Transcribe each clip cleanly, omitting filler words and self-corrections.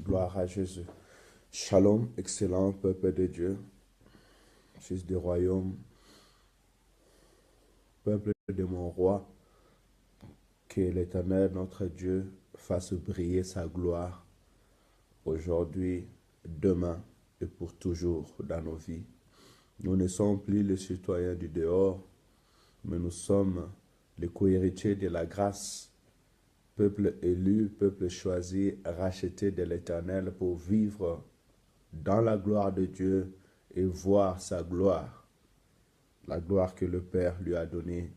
Gloire à Jésus. Shalom, excellent peuple de Dieu, fils du royaume, peuple de mon roi, que l'Éternel, notre Dieu, fasse briller sa gloire aujourd'hui, demain et pour toujours dans nos vies. Nous ne sommes plus les citoyens du dehors, mais nous sommes les co-héritiers de la grâce, peuple élu, peuple choisi, racheté de l'Éternel pour vivre dans la gloire de Dieu et voir sa gloire, la gloire que le Père lui a donnée,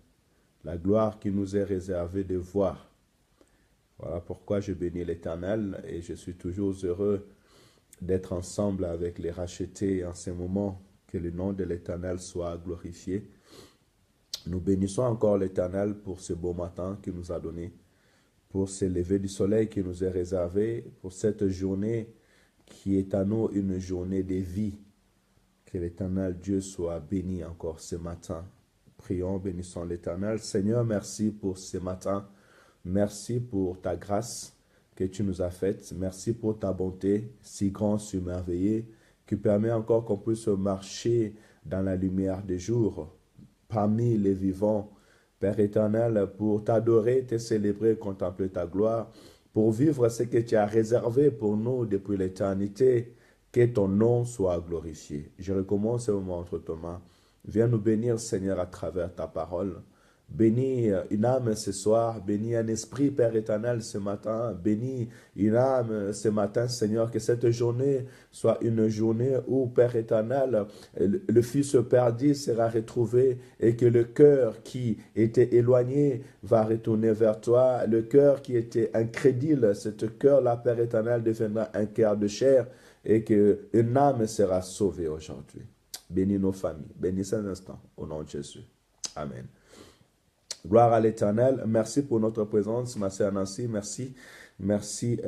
la gloire qui nous est réservée de voir. Voilà pourquoi je bénis l'Éternel et je suis toujours heureux d'être ensemble avec les rachetés en ces moments, que le nom de l'Éternel soit glorifié. Nous bénissons encore l'Éternel pour ce beau matin qu'il nous a donné, pour ce lever du soleil qui nous est réservé, pour cette journée qui est à nous une journée de vie. Que l'Éternel Dieu soit béni encore ce matin. Prions, bénissons l'Éternel. Seigneur, merci pour ce matin. Merci pour ta grâce que tu nous as faite. Merci pour ta bonté si grande, si merveilleuse, qui permet encore qu'on puisse marcher dans la lumière des jours, parmi les vivants. Père éternel, pour t'adorer, te célébrer, contempler ta gloire, pour vivre ce que tu as réservé pour nous depuis l'éternité, que ton nom soit glorifié. Je recommence ce moment entre tes mains. Viens nous bénir, Seigneur, à travers ta parole. Bénis une âme ce soir, bénis un esprit, Père éternel, ce matin, bénis une âme ce matin, Seigneur, que cette journée soit une journée où, Père éternel, le Fils perdu sera retrouvé et que le cœur qui était éloigné va retourner vers toi, le cœur qui était incrédule, ce cœur-là, Père éternel, deviendra un cœur de chair et qu'une âme sera sauvée aujourd'hui. Bénis nos familles, bénis cet instant, au nom de Jésus. Amen. Gloire à l'Éternel. Merci pour notre présence, ma sœur Nancy. Merci. Merci,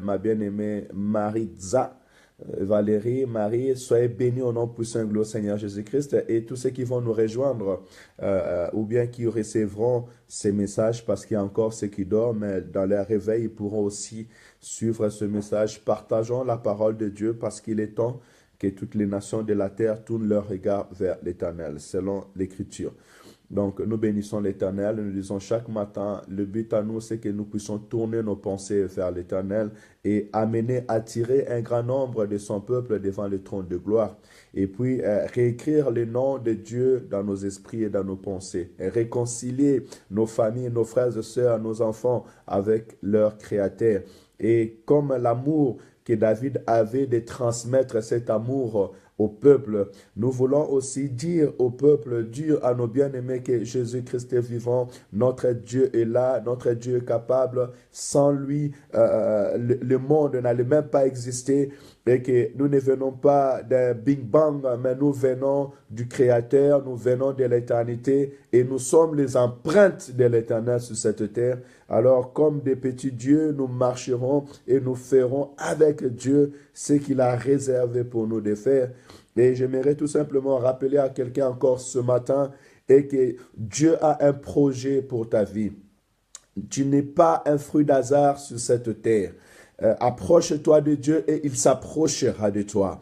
ma bien-aimée Maritza, Valérie, Marie. Soyez bénis au nom puissant et glorieux Seigneur Jésus-Christ. Et tous ceux qui vont nous rejoindre ou bien qui recevront ces messages, parce qu'il y a encore ceux qui dorment, dans leur réveil, ils pourront aussi suivre ce message. Partageons la parole de Dieu parce qu'il est temps que toutes les nations de la terre tournent leur regard vers l'Éternel, selon l'Écriture. Donc, nous bénissons l'Éternel, nous disons chaque matin, le but à nous, c'est que nous puissions tourner nos pensées vers l'Éternel et attirer un grand nombre de son peuple devant le trône de gloire. Et puis, réécrire le nom de Dieu dans nos esprits et dans nos pensées. Et réconcilier nos familles, nos frères et sœurs, nos enfants avec leur Créateur. Et comme l'amour que David avait de transmettre cet amour au peuple, nous voulons aussi dire au peuple, dire à nos bien-aimés que Jésus-Christ est vivant, notre Dieu est là, notre Dieu est capable, sans lui, le monde n'allait même pas exister, et que nous ne venons pas d'un Big Bang, mais nous venons du Créateur, nous venons de l'éternité, et nous sommes les empreintes de l'éternel sur cette terre. Alors, comme des petits dieux, nous marcherons et nous ferons avec Dieu ce qu'il a réservé pour nous de faire. Et j'aimerais tout simplement rappeler à quelqu'un encore ce matin et que Dieu a un projet pour ta vie. Tu n'es pas un fruit d'hasard sur cette terre. Approche-toi de Dieu et il s'approchera de toi.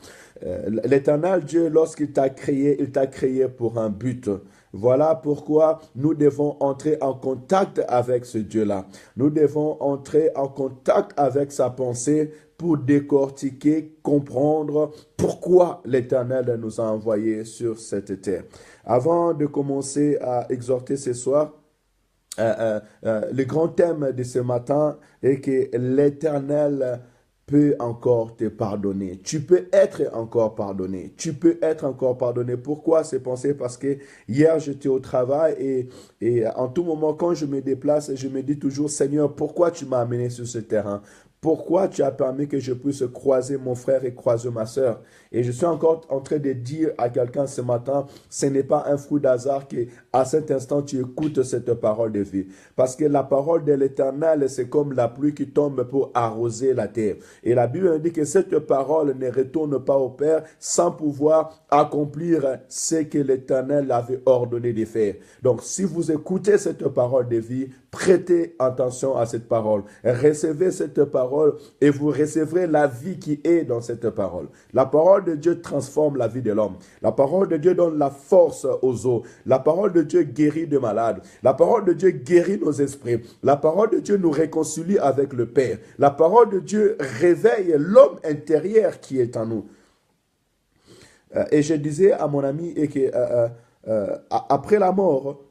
L'Éternel Dieu, lorsqu'il t'a créé pour un but. Voilà pourquoi nous devons entrer en contact avec ce Dieu-là. Nous devons entrer en contact avec sa pensée pour décortiquer, comprendre pourquoi l'Éternel nous a envoyés sur cette terre. Avant de commencer à exhorter ce soir, le grand thème de ce matin est que l'Éternel peut encore te pardonner. Tu peux être encore pardonné. Tu peux être encore pardonné. Pourquoi ces pensées? Parce que hier, j'étais au travail et en tout moment, quand je me déplace, je me dis toujours, Seigneur, pourquoi tu m'as amené sur ce terrain? Pourquoi tu as permis que je puisse croiser mon frère et croiser ma soeur? Et je suis encore en train de dire à quelqu'un ce matin, ce n'est pas un fruit d'hasard qu'à cet instant tu écoutes cette parole de vie. Parce que la parole de l'Éternel, c'est comme la pluie qui tombe pour arroser la terre. Et la Bible dit que cette parole ne retourne pas au Père sans pouvoir accomplir ce que l'Éternel avait ordonné de faire. Donc si vous écoutez cette parole de vie, prêtez attention à cette parole. Recevez cette parole parole et vous recevrez la vie qui est dans cette parole. La parole de Dieu transforme la vie de l'homme. La parole de Dieu donne la force aux os. La parole de Dieu guérit de malades. La parole de Dieu guérit nos esprits. La parole de Dieu nous réconcilie avec le Père. La parole de Dieu réveille l'homme intérieur qui est en nous. Et je disais à mon ami que après la mort,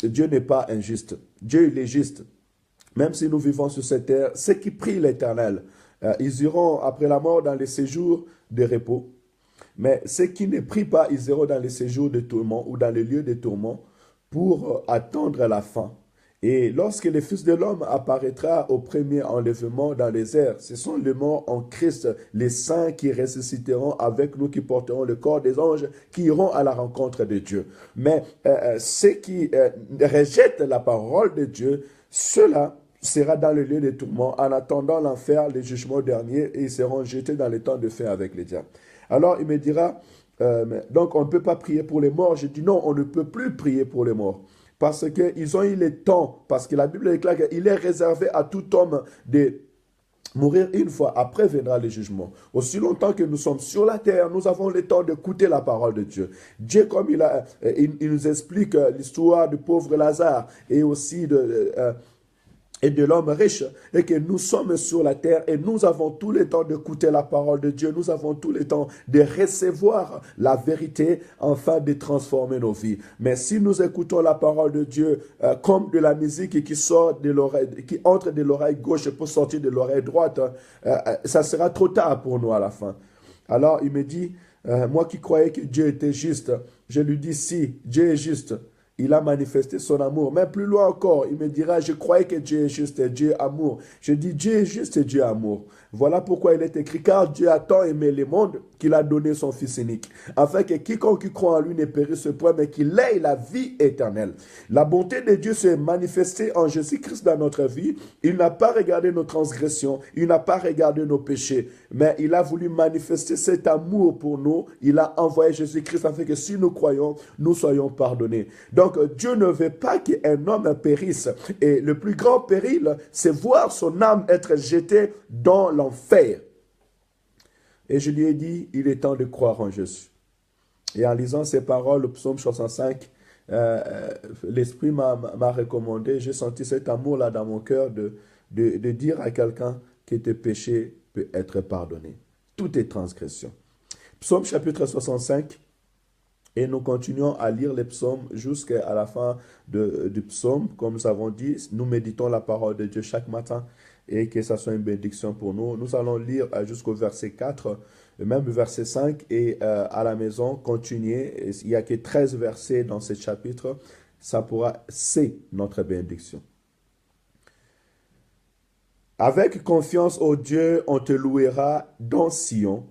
Dieu n'est pas injuste. Dieu, il est juste. Même si nous vivons sur cette terre, ceux qui prient l'Éternel, ils iront après la mort dans les séjours de repos. Mais ceux qui ne prient pas, ils iront dans les séjours de tourment ou dans les lieux de tourment pour attendre la fin. Et lorsque le Fils de l'homme apparaîtra au premier enlèvement dans les airs, ce sont les morts en Christ, les saints qui ressusciteront avec nous, qui porteront le corps des anges, qui iront à la rencontre de Dieu. Mais ceux qui rejettent la parole de Dieu, ceux-là sera dans le lieu de tourment en attendant l'enfer, le jugement dernier, et ils seront jetés dans le temps de feu avec les diables. Alors il me dira, donc on ne peut pas prier pour les morts. Je dis non, on ne peut plus prier pour les morts. Parce qu'ils ont eu le temps, parce que la Bible déclare qu'il est réservé à tout homme de mourir une fois, après viendra le jugement. Aussi longtemps que nous sommes sur la terre, nous avons le temps d'écouter la parole de Dieu. Dieu, comme il nous explique l'histoire du pauvre Lazare et aussi et de l'homme riche, et que nous sommes sur la terre et nous avons tout le temps d'écouter la parole de Dieu, nous avons tout le temps de recevoir la vérité afin de transformer nos vies. Mais si nous écoutons la parole de Dieu comme de la musique qui sort de l'oreille, qui entre de l'oreille gauche pour sortir de l'oreille droite, ça sera trop tard pour nous à la fin. Alors il me dit, moi qui croyais que Dieu était juste, je lui dis si, Dieu est juste. Il a manifesté son amour. Mais plus loin encore, il me dira, je croyais que Dieu est juste et Dieu est amour. Je dis, Dieu est juste et Dieu est amour. Voilà pourquoi il est écrit, car Dieu a tant aimé le monde qu'il a donné son Fils unique, afin que quiconque croit en lui ne périsse point, mais qu'il ait la vie éternelle. La bonté de Dieu s'est manifestée en Jésus-Christ dans notre vie. Il n'a pas regardé nos transgressions, il n'a pas regardé nos péchés, mais il a voulu manifester cet amour pour nous. Il a envoyé Jésus-Christ afin que si nous croyons, nous soyons pardonnés. Donc Dieu ne veut pas qu'un homme périsse. Et le plus grand péril, c'est voir son âme être jetée dans l'enfer. Et je lui ai dit, il est temps de croire en Jésus. Et en lisant ces paroles, le psaume 65, l'Esprit m'a recommandé, j'ai senti cet amour-là dans mon cœur de dire à quelqu'un que tes péchés peuvent être pardonnés. Tout est transgression. Psaume chapitre 65, et nous continuons à lire les psaumes jusqu'à la fin du psaume. Comme nous avons dit, nous méditons la parole de Dieu chaque matin et que ça soit une bénédiction pour nous. Nous allons lire jusqu'au verset 4, même verset 5, et à la maison, continuer. Il n'y a que 13 versets dans ce chapitre. C'est notre bénédiction. Avec confiance au Dieu, on te louera dans Sion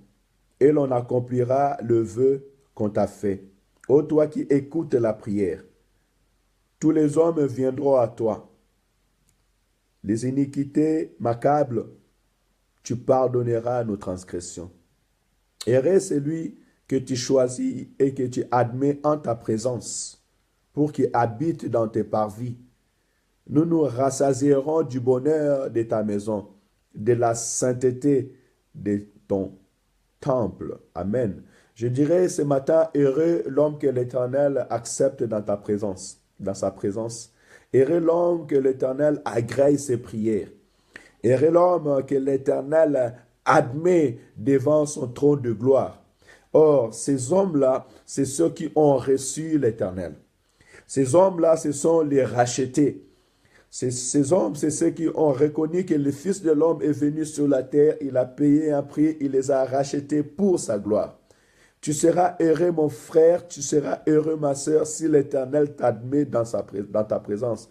et l'on accomplira le vœu qu'on t'a fait. Ô toi qui écoutes la prière, tous les hommes viendront à toi. Les iniquités m'accablent, tu pardonneras nos transgressions. Heureux celui que tu choisis et que tu admets en ta présence, pour qu'il habite dans tes parvis. Nous nous rassasierons du bonheur de ta maison, de la sainteté de ton temple. Amen. Je dirais ce matin, heureux l'homme que l'Éternel accepte dans ta présence, dans sa présence. Heureux l'homme que l'Éternel agrée ses prières. Heureux l'homme que l'Éternel admet devant son trône de gloire. Or, ces hommes-là, c'est ceux qui ont reçu l'Éternel. Ces hommes-là, ce sont les rachetés. Ces hommes, c'est ceux qui ont reconnu que le Fils de l'homme est venu sur la terre, il a payé un prix, il les a rachetés pour sa gloire. Tu seras heureux, mon frère, tu seras heureux, ma sœur, si l'Éternel t'admet dans ta présence.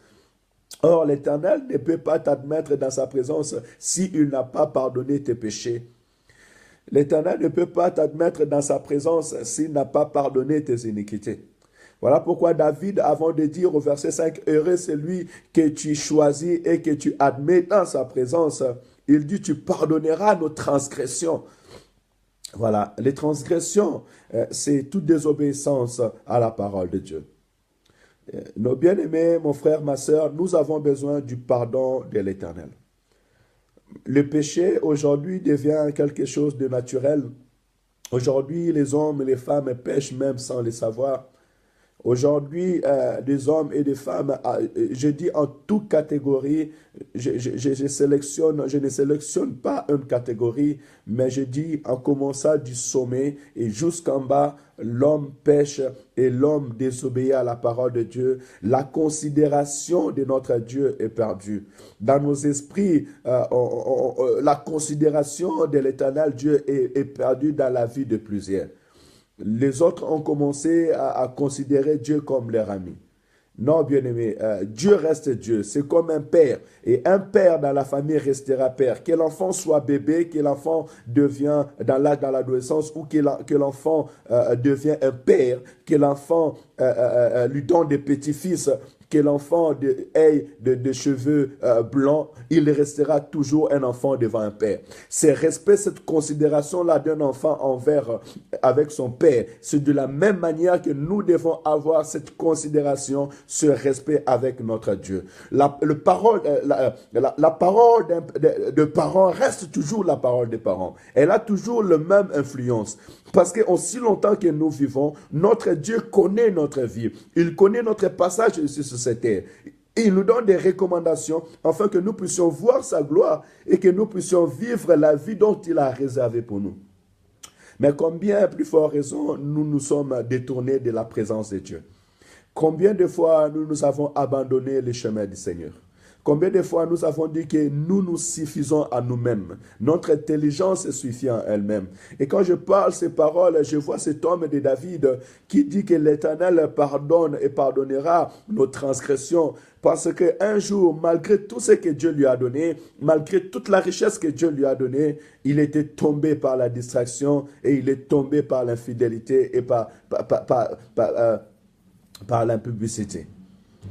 Or, l'Éternel ne peut pas t'admettre dans sa présence s'il n'a pas pardonné tes péchés. L'Éternel ne peut pas t'admettre dans sa présence s'il n'a pas pardonné tes iniquités. Voilà pourquoi David, avant de dire au verset 5, « Heureux celui que tu choisis et que tu admets dans sa présence », il dit « Tu pardonneras nos transgressions ». Voilà, les transgressions, c'est toute désobéissance à la parole de Dieu. Nos bien-aimés, mon frère, ma sœur, nous avons besoin du pardon de l'Éternel. Le péché aujourd'hui devient quelque chose de naturel. Aujourd'hui, les hommes et les femmes pêchent même sans le savoir. Aujourd'hui, des hommes et des femmes, je dis en toute catégorie, je ne sélectionne pas une catégorie, mais je dis en commençant du sommet et jusqu'en bas, l'homme pêche et l'homme désobéit à la parole de Dieu. La considération de notre Dieu est perdue. Dans nos esprits, la considération de l'éternel Dieu est perdue dans la vie de plusieurs. Les autres ont commencé à considérer Dieu comme leur ami. Non, bien-aimé, Dieu reste Dieu. C'est comme un père. Et un père dans la famille restera père. Que l'enfant soit bébé, que l'enfant devient dans l'âge, dans l'adolescence, ou que l'enfant devient un père, que l'enfant lui donne des petits-fils, que l'enfant ait de cheveux blancs, il restera toujours un enfant devant un père. C'est respect, cette considération-là d'un enfant avec son père. C'est de la même manière que nous devons avoir cette considération, ce respect avec notre Dieu. La parole de parents reste toujours la parole des parents. Elle a toujours la même influence. Parce qu'aussi longtemps que nous vivons, notre Dieu connaît notre vie. Il connaît notre passage sur cette terre. Il nous donne des recommandations afin que nous puissions voir sa gloire et que nous puissions vivre la vie dont il a réservée pour nous. Mais combien, plus fort raison, nous nous sommes détournés de la présence de Dieu. Combien de fois nous avons abandonné le chemin du Seigneur. Combien de fois nous avons dit que nous nous suffisons à nous-mêmes. Notre intelligence suffit en elle-même. Et quand je parle ces paroles, je vois cet homme de David qui dit que l'Éternel pardonne et pardonnera nos transgressions. Parce qu'un jour, malgré tout ce que Dieu lui a donné, malgré toute la richesse que Dieu lui a donnée, il était tombé par la distraction et il est tombé par l'infidélité et par l'impudicité.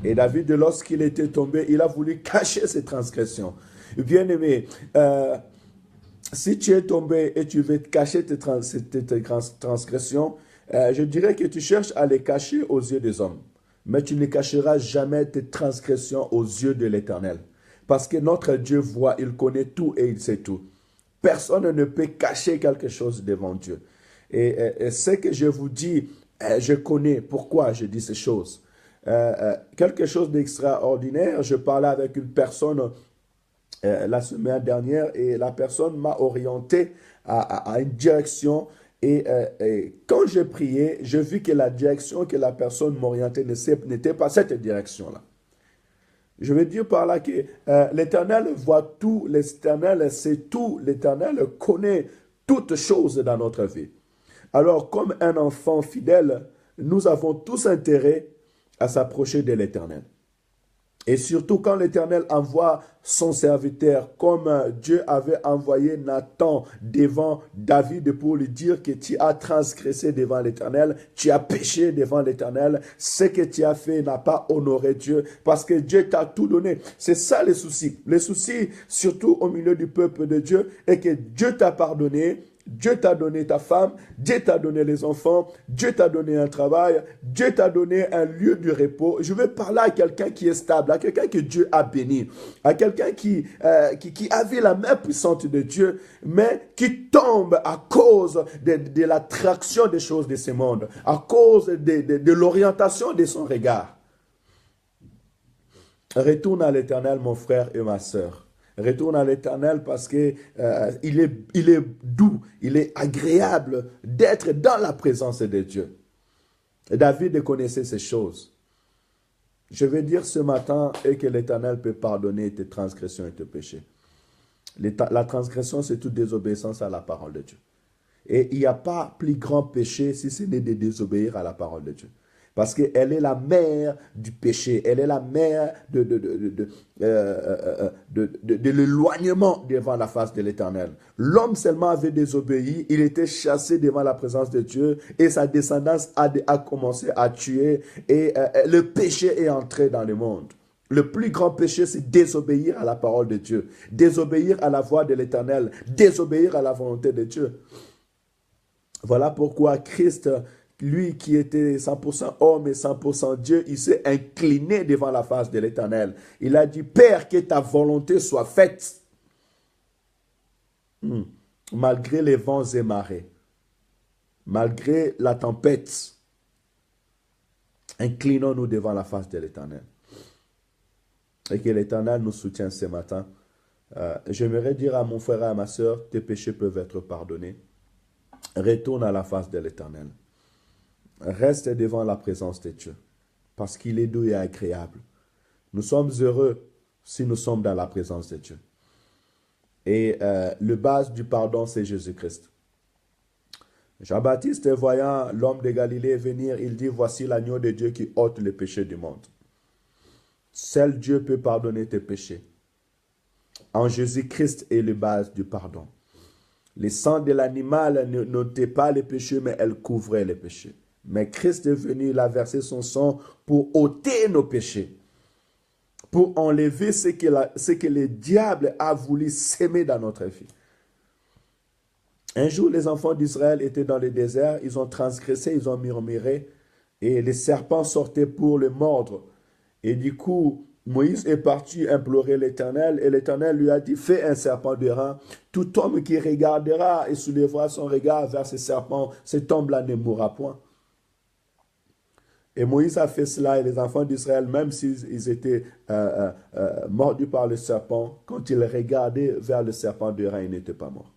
Et David, lorsqu'il était tombé, il a voulu cacher ses transgressions. Bien-aimé, si tu es tombé et tu veux cacher tes transgressions, je dirais que tu cherches à les cacher aux yeux des hommes. Mais tu ne cacheras jamais tes transgressions aux yeux de l'Éternel. Parce que notre Dieu voit, il connaît tout et il sait tout. Personne ne peut cacher quelque chose devant Dieu. Et ce que je vous dis, je connais pourquoi je dis ces choses. Quelque chose d'extraordinaire. Je parlais avec une personne la semaine dernière et la personne m'a orienté à une direction et quand j'ai prié, je vis que la direction que la personne m'orientait n'était pas cette direction-là. Je veux dire par là que l'Éternel voit tout, l'Éternel sait tout, l'Éternel connaît toutes choses dans notre vie. Alors, comme un enfant fidèle, nous avons tous intérêt à s'approcher de l'Éternel. Et surtout quand l'Éternel envoie son serviteur, comme Dieu avait envoyé Nathan devant David pour lui dire que tu as transgressé devant l'Éternel, tu as péché devant l'Éternel, ce que tu as fait n'a pas honoré Dieu, parce que Dieu t'a tout donné. C'est ça le souci. Le souci, surtout au milieu du peuple de Dieu, est que Dieu t'a pardonné, Dieu t'a donné ta femme, Dieu t'a donné les enfants, Dieu t'a donné un travail, Dieu t'a donné un lieu de repos. Je veux parler à quelqu'un qui est stable, à quelqu'un que Dieu a béni, à quelqu'un qui avait la main puissante de Dieu, mais qui tombe à cause de l'attraction des choses de ce monde, à cause de l'orientation de son regard. Retourne à l'Éternel, mon frère et ma sœur. Retourne à l'Éternel parce que il est doux, il est agréable d'être dans la présence de Dieu. Et David connaissait ces choses. Je vais dire ce matin et que l'Éternel peut pardonner tes transgressions et tes péchés. La transgression, c'est toute désobéissance à la parole de Dieu. Et il n'y a pas plus grand péché si ce n'est de désobéir à la parole de Dieu. Parce qu'elle est la mère du péché. Elle est la mère de l'éloignement devant la face de l'Éternel. L'homme seulement avait désobéi. Il était chassé devant la présence de Dieu. Et sa descendance a commencé à tuer. Et le péché est entré dans le monde. Le plus grand péché, c'est désobéir à la parole de Dieu. Désobéir à la voix de l'Éternel. Désobéir à la volonté de Dieu. Voilà pourquoi Christ, lui qui était 100% homme et 100% Dieu, il s'est incliné devant la face de l'Éternel. Il a dit, Père, que ta volonté soit faite. Malgré les vents et marées, malgré la tempête, inclinons-nous devant la face de l'Éternel. Et que l'Éternel nous soutienne ce matin. J'aimerais dire à mon frère et à ma soeur, tes péchés peuvent être pardonnés. Retourne à la face de l'Éternel. Reste devant la présence de Dieu, parce qu'il est doux et agréable. Nous sommes heureux si nous sommes dans la présence de Dieu. Et le base du pardon, c'est Jésus-Christ. Jean-Baptiste, voyant l'homme de Galilée venir, il dit, voici l'agneau de Dieu qui ôte les péchés du monde. Seul Dieu peut pardonner tes péchés. En Jésus-Christ est la base du pardon. Le sang de l'animal n'ôtait pas les péchés, mais elle couvrait les péchés. Mais Christ est venu, il a versé son sang pour ôter nos péchés, pour enlever ce que le diable a voulu s'aimer dans notre vie. Un jour, les enfants d'Israël étaient dans le désert, ils ont transgressé, ils ont murmuré, et les serpents sortaient pour le mordre. Et du coup, Moïse est parti implorer l'Éternel, et l'Éternel lui a dit, fais un serpent de rein. Tout homme qui regardera et soulèvera son regard vers ce serpent, cet homme-là ne mourra point. Et Moïse a fait cela, et les enfants d'Israël, même s'ils étaient mordus par le serpent, quand ils regardaient vers le serpent de rein, ils n'étaient pas morts.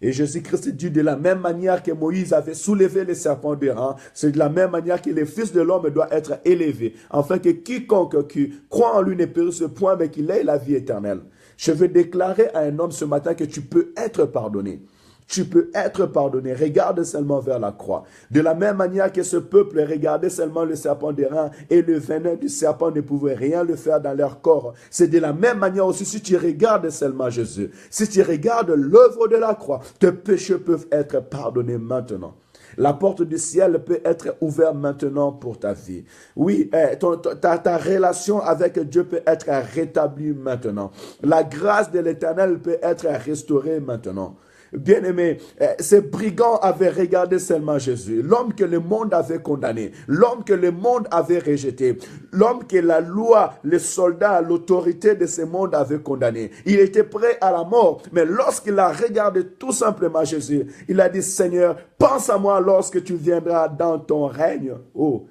Et Jésus-Christ dit, de la même manière que Moïse avait soulevé les serpents de rein, c'est de la même manière que le Fils de l'homme doit être élevé, afin que quiconque qui croit en lui ne périsse point, mais qu'il ait la vie éternelle. Je veux déclarer à un homme ce matin que tu peux être pardonné. Tu peux être pardonné. Regarde seulement vers la croix. De la même manière que ce peuple regardait seulement le serpent des reins et le venin du serpent ne pouvait rien le faire dans leur corps. C'est de la même manière aussi si tu regardes seulement Jésus. Si tu regardes l'œuvre de la croix, tes péchés peuvent être pardonnés maintenant. La porte du ciel peut être ouverte maintenant pour ta vie. Oui, ta relation avec Dieu peut être rétablie maintenant. La grâce de l'Éternel peut être restaurée maintenant. Bien-aimé, ces brigands avaient regardé seulement Jésus, l'homme que le monde avait condamné, l'homme que le monde avait rejeté, l'homme que la loi, les soldats, l'autorité de ce monde avaient condamné. Il était prêt à la mort, mais lorsqu'il a regardé tout simplement Jésus, il a dit, Seigneur, pense à moi lorsque tu viendras dans ton règne. Oh,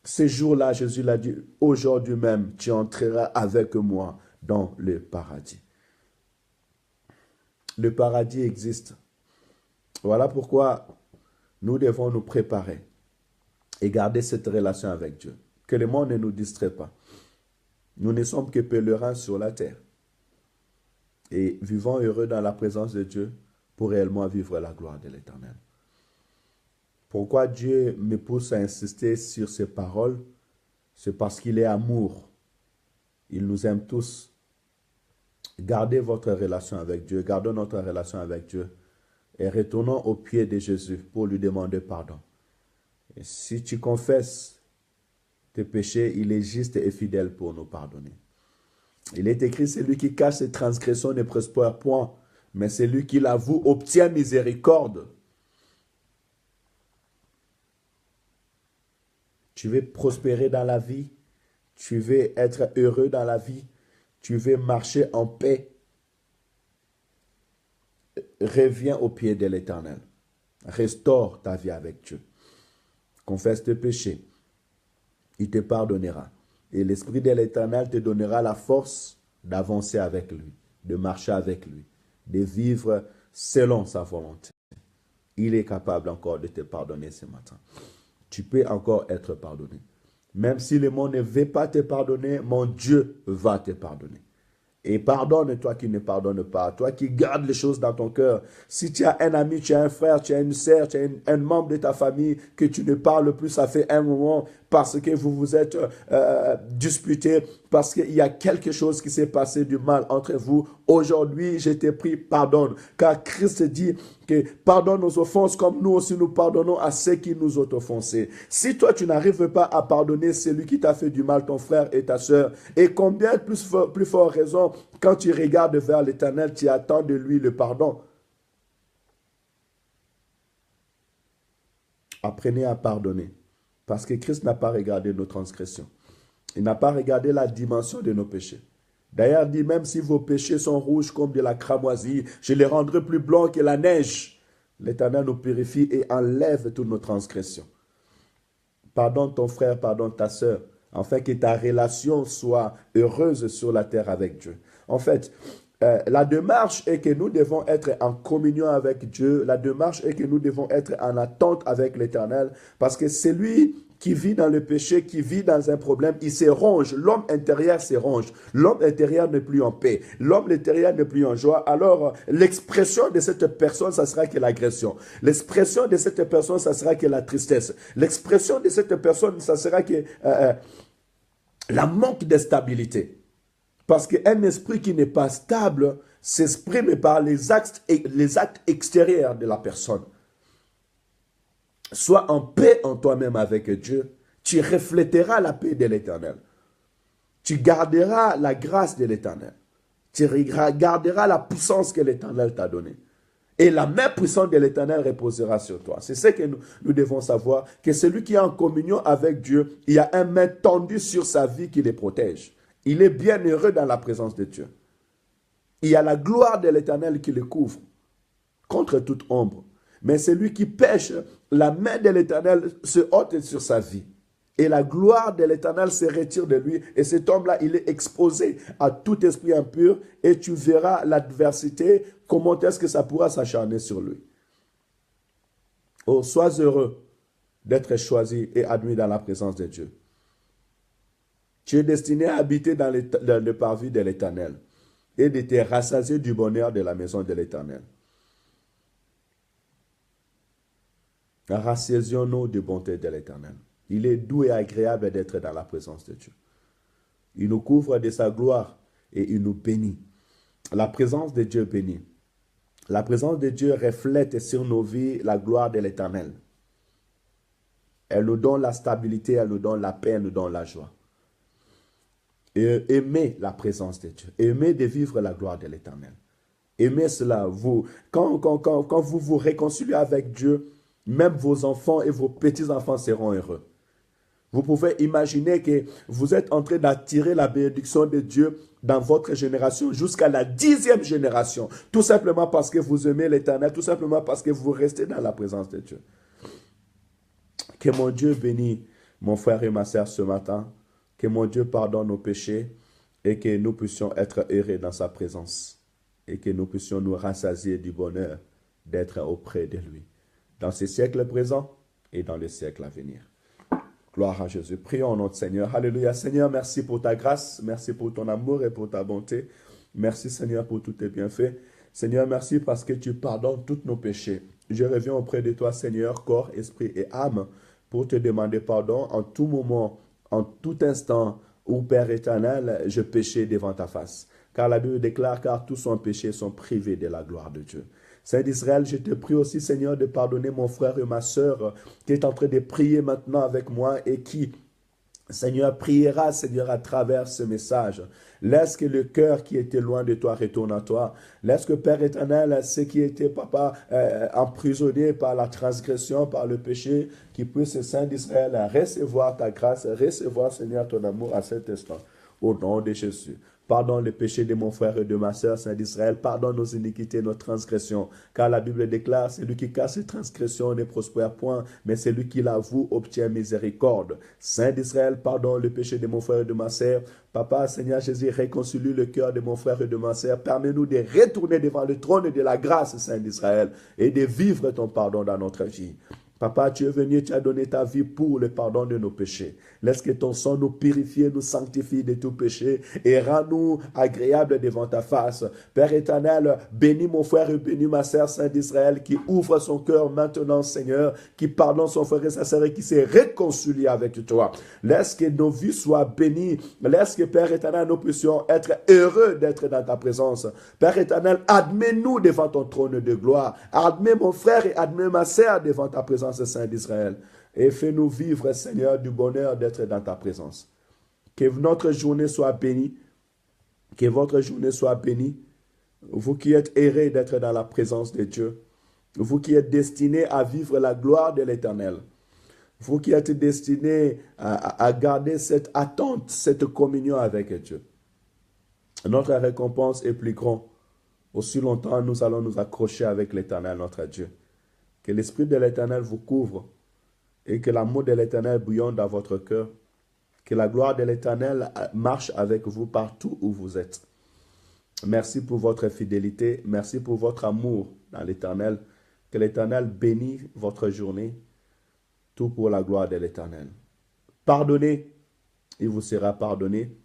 ce jour-là, Jésus l'a dit, aujourd'hui même, tu entreras avec moi dans le paradis. Le paradis existe. Voilà pourquoi nous devons nous préparer et garder cette relation avec Dieu. Que le monde ne nous distrait pas. Nous ne sommes que pèlerins sur la terre. Et vivons heureux dans la présence de Dieu pour réellement vivre la gloire de l'Éternel. Pourquoi Dieu me pousse à insister sur ces paroles? C'est parce qu'il est amour. Il nous aime tous. Gardez votre relation avec Dieu, gardons notre relation avec Dieu et retournons au pied de Jésus pour lui demander pardon. Et si tu confesses tes péchés, il est juste et fidèle pour nous pardonner. Il est écrit, celui qui cache ses transgressions ne prospère point, mais celui qui l'avoue obtient miséricorde. Tu veux prospérer dans la vie, tu veux être heureux dans la vie, tu veux marcher en paix, reviens au pied de l'Éternel. Restaure ta vie avec Dieu. Confesse tes péchés. Il te pardonnera. Et l'Esprit de l'Éternel te donnera la force d'avancer avec lui, de marcher avec lui, de vivre selon sa volonté. Il est capable encore de te pardonner ce matin. Tu peux encore être pardonné. Même si le monde ne veut pas te pardonner, mon Dieu va te pardonner. Et pardonne toi qui ne pardonnes pas, toi qui gardes les choses dans ton cœur. Si tu as un ami, tu as un frère, tu as une sœur, tu as un membre de ta famille que tu ne parles plus, ça fait un moment parce que vous vous êtes disputés, parce qu'il y a quelque chose qui s'est passé du mal entre vous. Aujourd'hui, je t'ai pris, pardonne. Car Christ dit que pardonne nos offenses comme nous aussi nous pardonnons à ceux qui nous ont offensés. Si toi, tu n'arrives pas à pardonner celui qui t'a fait du mal, ton frère et ta sœur, et combien plus fort raison, quand tu regardes vers l'Éternel, tu attends de lui le pardon. Apprenez à pardonner. Parce que Christ n'a pas regardé nos transgressions. Il n'a pas regardé la dimension de nos péchés. D'ailleurs, dit, même si vos péchés sont rouges comme de la cramoisie, je les rendrai plus blancs que la neige. L'Éternel nous purifie et enlève toutes nos transgressions. Pardonne ton frère, pardonne ta sœur, afin que ta relation soit heureuse sur la terre avec Dieu. En fait, la démarche est que nous devons être en communion avec Dieu. La démarche est que nous devons être en attente avec l'Éternel, parce que c'est lui qui vit dans le péché, qui vit dans un problème, il se ronge. L'homme intérieur se ronge. L'homme intérieur n'est plus en paix. L'homme intérieur n'est plus en joie. Alors, l'expression de cette personne, ça sera que l'agression. L'expression de cette personne, ça sera que la tristesse. L'expression de cette personne, ça sera que la manque de stabilité. Parce qu'un esprit qui n'est pas stable s'exprime par les actes extérieurs de la personne. Sois en paix en toi-même avec Dieu, tu refléteras la paix de l'Éternel. Tu garderas la grâce de l'Éternel. Tu garderas la puissance que l'Éternel t'a donnée. Et la main puissante de l'Éternel reposera sur toi. C'est ce que nous devons savoir, que celui qui est en communion avec Dieu, il y a un main tendu sur sa vie qui le protège. Il est bien heureux dans la présence de Dieu. Il y a la gloire de l'Éternel qui le couvre contre toute ombre. Mais celui qui pêche, la main de l'Éternel se ôte sur sa vie. Et la gloire de l'Éternel se retire de lui. Et cet homme-là, il est exposé à tout esprit impur. Et tu verras l'adversité, comment est-ce que ça pourra s'acharner sur lui. Oh, sois heureux d'être choisi et admis dans la présence de Dieu. Tu es destiné à habiter dans le parvis de l'Éternel et de te rassasier du bonheur de la maison de l'Éternel. Rassaisions-nous de bonté de l'Éternel. Il est doux et agréable d'être dans la présence de Dieu. Il nous couvre de sa gloire et il nous bénit. La présence de Dieu bénit. La présence de Dieu reflète sur nos vies la gloire de l'Éternel. Elle nous donne la stabilité, elle nous donne la paix, elle nous donne la joie. Et aimez la présence de Dieu. Aimez de vivre la gloire de l'Éternel. Aimez cela. Quand vous vous réconciliez avec Dieu, même vos enfants et vos petits-enfants seront heureux. Vous pouvez imaginer que vous êtes en train d'attirer la bénédiction de Dieu dans votre génération jusqu'à la 10e génération. Tout simplement parce que vous aimez l'Éternel, tout simplement parce que vous restez dans la présence de Dieu. Que mon Dieu bénisse mon frère et ma sœur ce matin. Que mon Dieu pardonne nos péchés et que nous puissions être heureux dans sa présence. Et que nous puissions nous rassasier du bonheur d'être auprès de lui. Dans ces siècles présents et dans les siècles à venir. Gloire à Jésus. Prions au nom de Seigneur. Alléluia. Seigneur, merci pour ta grâce. Merci pour ton amour et pour ta bonté. Merci Seigneur pour tous tes bienfaits. Seigneur, merci parce que tu pardonnes tous nos péchés. Je reviens auprès de toi, Seigneur, corps, esprit et âme, pour te demander pardon en tout moment, en tout instant où, Père éternel, je péchais devant ta face. Car la Bible déclare, car tous sont péchés, sont privés de la gloire de Dieu. Saint d'Israël, je te prie aussi, Seigneur, de pardonner mon frère et ma sœur qui est en train de prier maintenant avec moi et qui, Seigneur, priera, Seigneur, à travers ce message. Laisse que le cœur qui était loin de toi retourne à toi. Laisse que, Père éternel, ceux qui étaient, Papa, emprisonnés par la transgression, par le péché, qui puissent, Saint d'Israël, recevoir ta grâce, recevoir, Seigneur, ton amour à cet instant. Au nom de Jésus. Pardonne les péchés de mon frère et de ma sœur, Saint d'Israël. Pardonne nos iniquités, nos transgressions. Car la Bible déclare, celui qui casse les transgressions ne prospère point, mais celui qui l'avoue obtient miséricorde. Saint d'Israël, pardonne le péché de mon frère et de ma sœur. Papa, Seigneur Jésus, réconcilie le cœur de mon frère et de ma sœur. Permets-nous de retourner devant le trône de la grâce, Saint d'Israël, et de vivre ton pardon dans notre vie. Papa, tu es venu, tu as donné ta vie pour le pardon de nos péchés. Laisse que ton sang nous purifie, nous sanctifie de tout péché et rends-nous agréables devant ta face. Père éternel, bénis mon frère et bénis ma sœur Saint d'Israël qui ouvre son cœur maintenant, Seigneur, qui pardonne son frère et sa sœur et qui s'est réconcilié avec toi. Laisse que nos vies soient bénies. Laisse que, Père éternel, nous puissions être heureux d'être dans ta présence. Père éternel, admets-nous devant ton trône de gloire. Admets mon frère et admets ma sœur devant ta présence, Saint d'Israël, et fais-nous vivre, Seigneur, du bonheur d'être dans ta présence. Que notre journée soit bénie, que votre journée soit bénie, vous qui êtes heureux d'être dans la présence de Dieu, vous qui êtes destinés à vivre la gloire de l'Éternel, vous qui êtes destinés à garder cette attente, cette communion avec Dieu. Notre récompense est plus grande. Aussi longtemps, nous allons nous accrocher avec l'Éternel, notre Dieu. Que l'Esprit de l'Éternel vous couvre et que l'amour de l'Éternel bouillonne dans votre cœur. Que la gloire de l'Éternel marche avec vous partout où vous êtes. Merci pour votre fidélité. Merci pour votre amour dans l'Éternel. Que l'Éternel bénisse votre journée. Tout pour la gloire de l'Éternel. Pardonnez, il vous sera pardonné.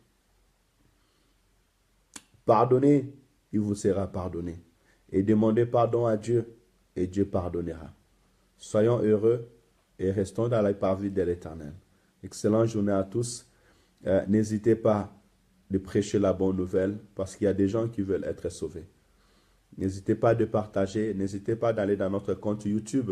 Pardonnez, il vous sera pardonné. Et demandez pardon à Dieu, et Dieu pardonnera. Soyons heureux et restons dans la parvis de l'Éternel. Excellente journée à tous. N'hésitez pas de prêcher la bonne nouvelle parce qu'il y a des gens qui veulent être sauvés. N'hésitez pas de partager, n'hésitez pas d'aller dans notre compte YouTube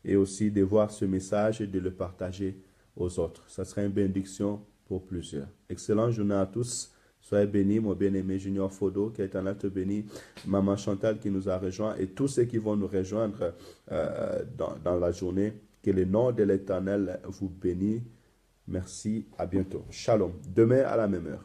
et aussi de voir ce message et de le partager aux autres. Ça sera une bénédiction pour plusieurs. Excellente journée à tous. Soyez bénis, mon bien-aimé Junior Fodo, qui est en te béni, Maman Chantal qui nous a rejoints et tous ceux qui vont nous rejoindre dans la journée. Que le nom de l'Éternel vous bénisse. Merci, à bientôt. Shalom. Demain à la même heure.